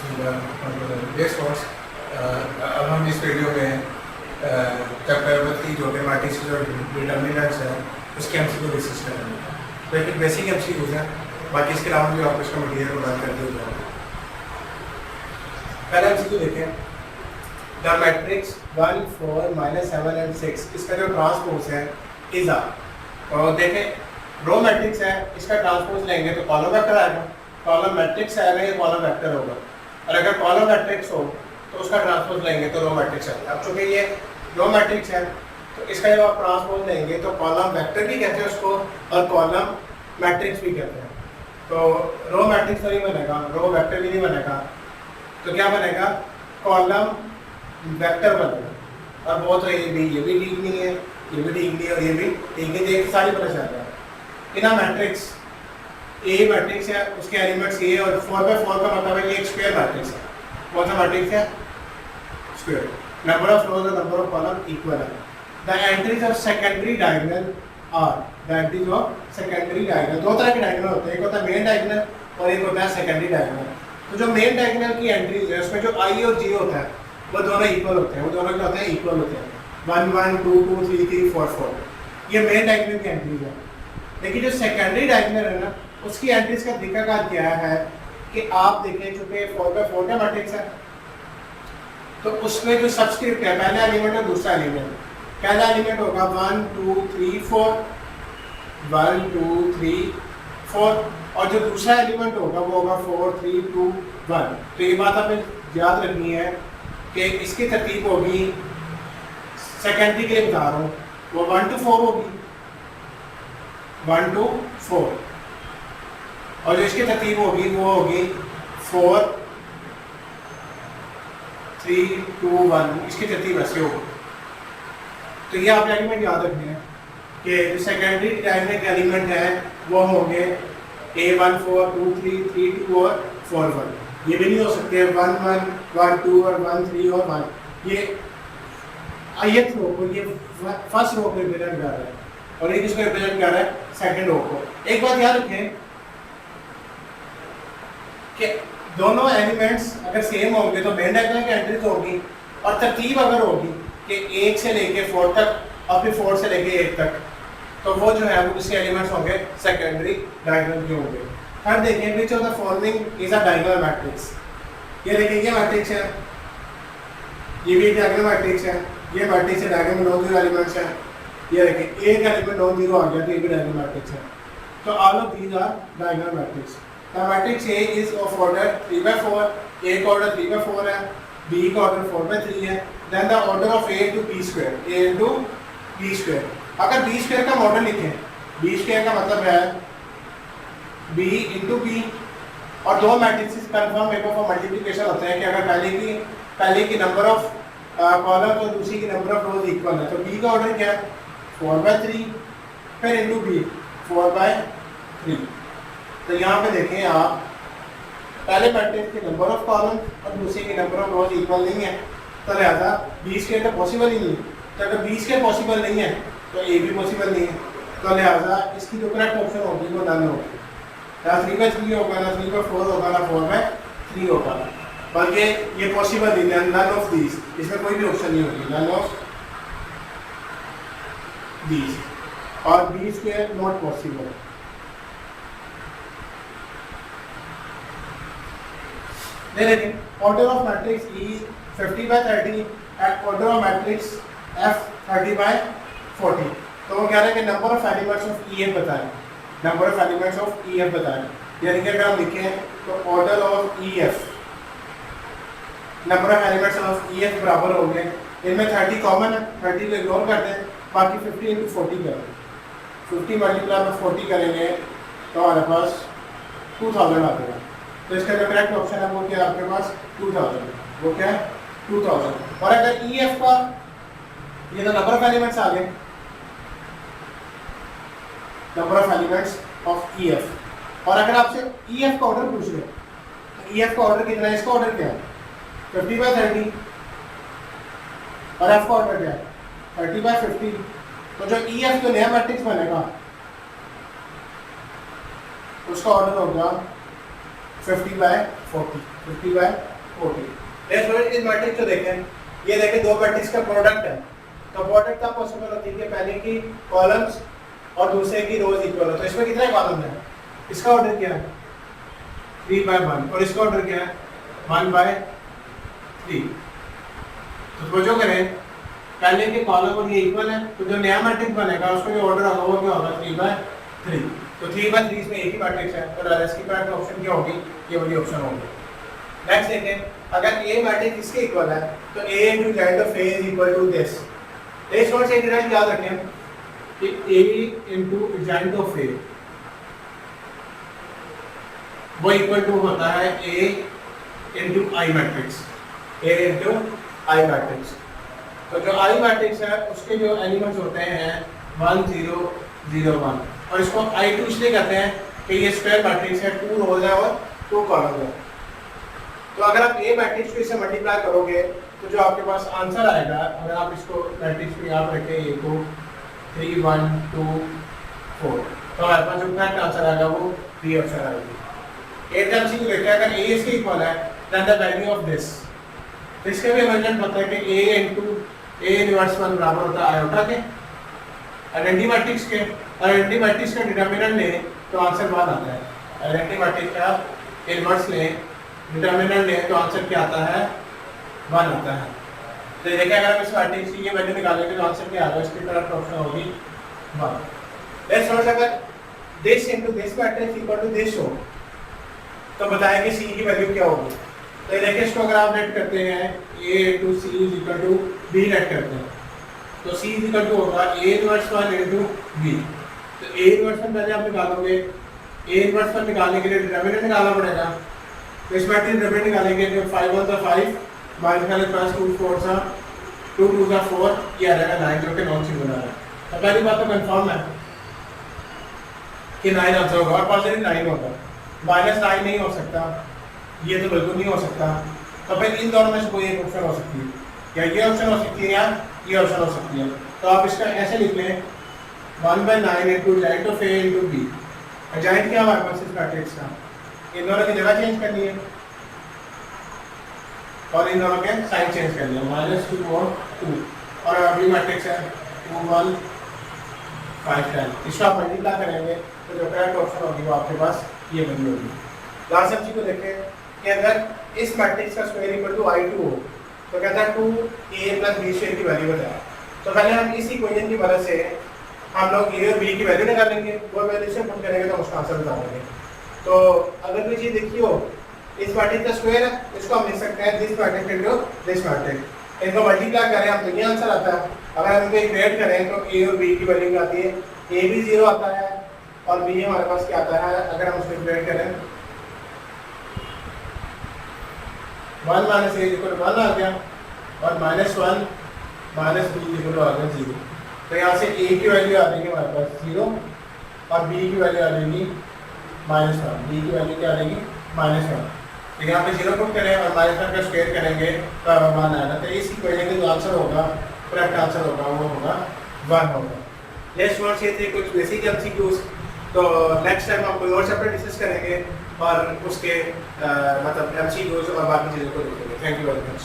अब हम इस वीडियो में चैप्टर 3 जो कि मैट्रिक्स और डिटर्मिनेंट्स है उसके एमसीक्यू डिस्कस करेंगे। तो एक बेसिक एमसीक्यूज है, बाकी इसके अलावा भी आपको इसका मटीरियल प्रोवाइड कर दिया जाएगा। पहला एमसीक्यू देखें, द मैट्रिक्स 1 4 -7 and 6 इसका जो ट्रांसपोज है इज आ, और देखें रो मैट्रिक्स है, इसका ट्रांसपोज लेंगे तो कॉलम वेक्टर आएगा, कॉलम मैट्रिक्स आएगा या कॉलम वेक्टर होगा, और अगर कॉलम मैट्रिक्स हो तो उसका ट्रांसपोज लेंगे तो रो मैट्रिक्स आएगा। अब चूंकि ये रो मैट्रिक्स है तो इसका जब आप ट्रांसपोज लेंगे तो कॉलम वेक्टर भी कहते हैं उसको और कॉलम मैट्रिक्स भी कहते हैं। तो रो मैट्रिक्स तो नहीं बनेगा, रो वेक्टर भी नहीं बनेगा, तो क्या बनेगा, कॉलम वेक्टर बनेगा। और बहुत ये भी ठीक नहीं है, ये भी ठीक नहीं है और ये भी ठीक है, देख सारी पता चल रहा है। इन मैट्रिक्स ए मैट्रिक्स है, उसके एलिमेंट्स ये और 4x4 का मतलब है ये एक स्क्वायर मैट्रिक्स है। कौन सा मैट्रिक्स है? स्क्वायर। नंबर ऑफ रोज और नंबर ऑफ कॉलम इक्वल है। The entries of secondary diagonal are, the entries of secondary diagonal, दो तरह के डायगोनल होते हैं, एक होता है मेन डायगोनल और एक होता है सेकेंडरी डायगोनल। तो जो मेन डायगोनल की एंट्रीज है उसमें जो आई और जे होता है वो दोनों इक्वल होते हैं, वो दोनों क्या होते हैं, इक्वल होते हैं। 1 1 2 2 3 3 4 4 ये मेन डायगोनल की एंट्रीज है। लेकिन जो सेकेंडरी डायगोनल है ना, उसकी एंट्रीज का तरीकाकार क्या है कि आप देखें, चूंकि 4x4 का मैट्रिक्स है तो उसमें जो सबस्क्रिप्ट है, पहला एलिमेंट और दूसरा एलिमेंट, पहला एलिमेंट होगा 1 2 3 4 1 2 3 4 और जो दूसरा एलिमेंट होगा वो होगा 4 3 2 1। तो ये बात हमें याद रखनी है कि इसकी तरतीब होगी, सेकेंडरी के लिए बता रहा हूँ, वो 1 to 4 होगी, 1 to 4, और जो इसकी तरतीब होगी वो होगी 4 3 2 1, इसकी तरतीब ऐसे होगी। तो ये आप एलिमेंट याद रखने हैं कि जो सेकेंडरी डायगोनल के एलिमेंट है वो होंगे A1 4 2 3 3 2 और 4 1। ये भी नहीं हो सकते 1 1 1 2 और 1 3 और 1। ये ith रो को, ये फर्स्ट रो को रिप्रेजेंट कर रहा है और ये किसको रिप्रेजेंट कर रहा है, सेकंड रो को। एक बात याद रखें कि दोनों एलिमेंट्स अगर सेम होंगे तो मेन डायगोनल की एंट्री तो होगी, और तरतीब अगर होगी कि 1 से लेके 4 तक और फिर 4 से लेके 8 तक, तो वो जो है वो उसके एलिमेंट्स होंगे सेकेंडरी डायगोनल के होंगे। हर देखें which of the following is a diagonal matrix. ये देखिए ये मैट्रिक्स है, ये भी डायगोनल मैट्रिक्स है, ये मैट्रिक्स है, डायगोनल नॉन जीरो एलिमेंट्स है। ये देखिए एक एलिमेंट नॉन जीरो आ गया तो ये भी डायगोनल मैट्रिक्स है। तो all of these are diagonal matrix. The matrix A is of order 3/4, A का ऑर्डर 3/4 है, बी का ऑर्डर 4/3 है। Then the order of A to B square, A into B square. अगर बी स्क्वायर का model लिखें, B square का मतलब है बी इंटू बी, और दो matrix confirm method of multiplication होते हैं कि अगर पहले की नंबर ऑफ कॉलम और दूसरी की नंबर ऑफ रोज इक्वल है, तो बी का ऑर्डर क्या है 4/3, फिर इंटू बी 4/3। तो यहाँ पे देखें आप, पहले मैट्रिक्स की नंबर ऑफ कॉलम और दूसरी की नंबर ऑफ रोज इक्वल नहीं है, तो लिहाजा बी स्क्वायर तो पॉसिबल ही नहीं है। तो अगर बी स्क्वायर पॉसिबल नहीं है तो ए भी पॉसिबल नहीं है, तो लिहाजा इसकी जो करेक्ट ऑप्शन होगी वो नन होगी, ना 3/3 होगा, ना 3/4 होगा, ना 4/3 होगा, बल्कि ये पॉसिबल नहीं है, नन ऑफ दीज, इसमें कोई भी ऑप्शन नहीं होगी, नन ऑफ दीज, और बी स्क्वायर नॉट पॉसिबल। देखिए order of matrix E 50/30 and order of matrix F 30/40। तो वो कह रहे हैं कि number of elements of EF बताएं, number of elements of EF बताएं। यानी कि अगर हम लिखें तो order of EF, number of elements of EF बराबर हो गए, इनमें 30 कॉमन है, 30 को इग्नोर कर दें, बाकी 50 × 40 करें, 50 मल्टीप्लाई में 40 करेंगे तो हमारे पास 2000 आ जाएगा। तो इसका जो करेक्ट ऑप्शन है वो क्या है आपके पास 2000, वो क्या है 2000। और अगर EF का, ये तो नंबर ऑफ एलिमेंट्स आ गए, number of elements of EF, और अगर आपसे EF का ऑर्डर पूछ ले तो EF का ऑर्डर कितना है, इसका ऑर्डर क्या है 50/30, और F का ऑर्डर क्या है 30/50। तो जो EF जो नया मैट्रिक्स बनेगा उसका ऑर्डर होगा 50/40, 50/40। 40। नेक्स्ट स्टूडेंट इस मैट्रिक्स को देखें, ये देखें दो मैट्रिक्स का प्रोडक्ट है, तो प्रोडक्ट तब पॉसिबल होती है कि पहले की कॉलम्स और दूसरे की रोज इक्वल हो। तो इसमें कितने कॉलम है, इसका ऑर्डर क्या है 3/1 और इसका ऑर्डर क्या है 1/3। तो जो करें पहले के कॉलम और ये इक्वल है, तो जो नया मैट्रिक्स बनेगा उसको जो ऑर्डर होगा वो क्या होगा 3/3। तो 3/3 इसमें एक ही मैट्रिक्स है, तो इसकी पैटर्न ऑप्शन क्या होगी, ये वाली ऑप्शन होगी। नेक्स्ट देखें, अगर ए मैट्रिक्स इसके इक्वल है तो a into z of a is equal to this। इस वर्ड से डिराइव याद रखें कि a into z of a वो इक्वल टू होता है a into I matrix, a into I matrix. तो जो I मैट्रिक्स है उसके जो एलिमेंट्स होते हैं 1 0 0 1, और इसको I2 इसलिए कहते हैं कि ये स्क्वायर मैट्रिक्स है, 2 रोज है और 2 कॉलम है। तो अगर आप ए मैट्रिक्स को इससे मल्टीप्लाई करोगे तो जो आपके पास आंसर आएगा, अगर आप इसको मैट्रिक्स को याद रखें ए को 3 1 2 4, तो हमारे पास जो करेक्ट आंसर आएगा वो 3 ऑप्शन आएगी। एकदम सी देखिए, अगर ए इसके इक्वल है then the value of this, तो इसके भी हमें पता है कि a into a इनवर्स 1 बराबर होता है आयोटा के आइडेंटिटी मैट्रिक्स के, और आइडेंटिटी मैट्रिक्स का डिटरमिनेंट ले तो आंसर 1 आता है। आइडेंटिटी मैट्रिक्स का इनवर्स ले, डिटरमिनेंट ले तो आंसर क्या आता है 1 आता है। तो देखिए अगर हम इस मैट्रिक्स की ये वैल्यू निकालेंगे तो आंसर क्या आएगा, इसकी तरफ ऑप्शन होगी 1। लेट्स सपोज अगर this into this matrix equal to this हो तो बताएंगे c की वैल्यू क्या होगी। तो ये देखिए इसको अगर आप नेट करते हैं a into c is equal to b net करते हैं, तो c is equal to होगा a इनवर्स 1 into b। तो a इनवर्स 1 पहले आप निकालोगे, a इनवर्स 1 निकालने के लिए डिटरमिनेंट निकालना पड़ेगा। तो इस मैट्रिक्स डिटरमिनेंट निकालेंगे जो 5 1 5 माइनस प्लस 2 4 सा 2 2 सा 4, ये आ जाएगा 9 जो कि नॉन सिंगुलर है। तो पहली बात तो कंफर्म है कि 9 आंसर होगा और पॉजिटिव 9 होगा, -9 नहीं हो सकता, ये तो बिल्कुल नहीं हो सकता। तो फिर इन दोनों में से कोई एक ऑप्शन हो सकती है, या ये ऑप्शन हो सकती है या ये ऑप्शन हो सकती है। तो आप इसका ऐसे लिख लें 1/9 into giant of a into b। Giant क्या हमारे पास इस मैट्रिक्स का, इन दोनों की जगह चेंज करनी है और इन दोनों के साइन चेंज करनी है, -2 और 2, और अभी मैट्रिक्स है 2 1 5 10। इसको आप मल्टीप्लाई करेंगे तो जो करेक्ट ऑप्शन होगी वो आपके पास ये वैल्यू होगी। लास्ट सब्जी को देखें कि अगर इस मैट्रिक्स का स्क्वायर इक्वल टू I2 हो तो कहता है 2a + b स्क्वायर की वैल्यू बताए। तो पहले हम इस इक्वेशन की मदद से हम लोग a और b की वैल्यू निकालेंगे, वो वैल्यू से पुट करेंगे तो उसका आंसर बता देंगे। तो अगर कोई चीज़ देखी हो इस मैट्रिक्स का स्क्वायर है, इसको हम लिख सकते हैं this matrix into this matrix. इनको मल्टीप्लाई करें हम तो ये आंसर आता है। अगर हम इनको इक्वेट करें तो a और b की वैल्यू क्या आती है, a भी 0 आता है और b हमारे पास क्या आता है, अगर हम उसको इक्वेट करें 1 - a = 1 आ गया और -1 - b = आ गया 0। तो यहाँ से a की वैल्यू आ जाएगी हमारे पास 0 और b की वैल्यू आ जाएगी -1, b की वैल्यू क्या आ जाएगी -1। तो यहाँ पे 0 पुट करें और -1 का स्क्वायर करेंगे तो 1 आएगा। तो इस इक्वेशन का जो आंसर होगा, करेक्ट आंसर होगा वो होगा 1 होगा। नेक्स्ट वर्ड से थे कुछ बेसिक एमसीक्यूज, तो नेक्स्ट टाइम हम कोई और चैप्टर डिस्कस करेंगे और उसके मतलब एमसीक्यूज और बाकी चीज़ों को देखेंगे। Thank you very much.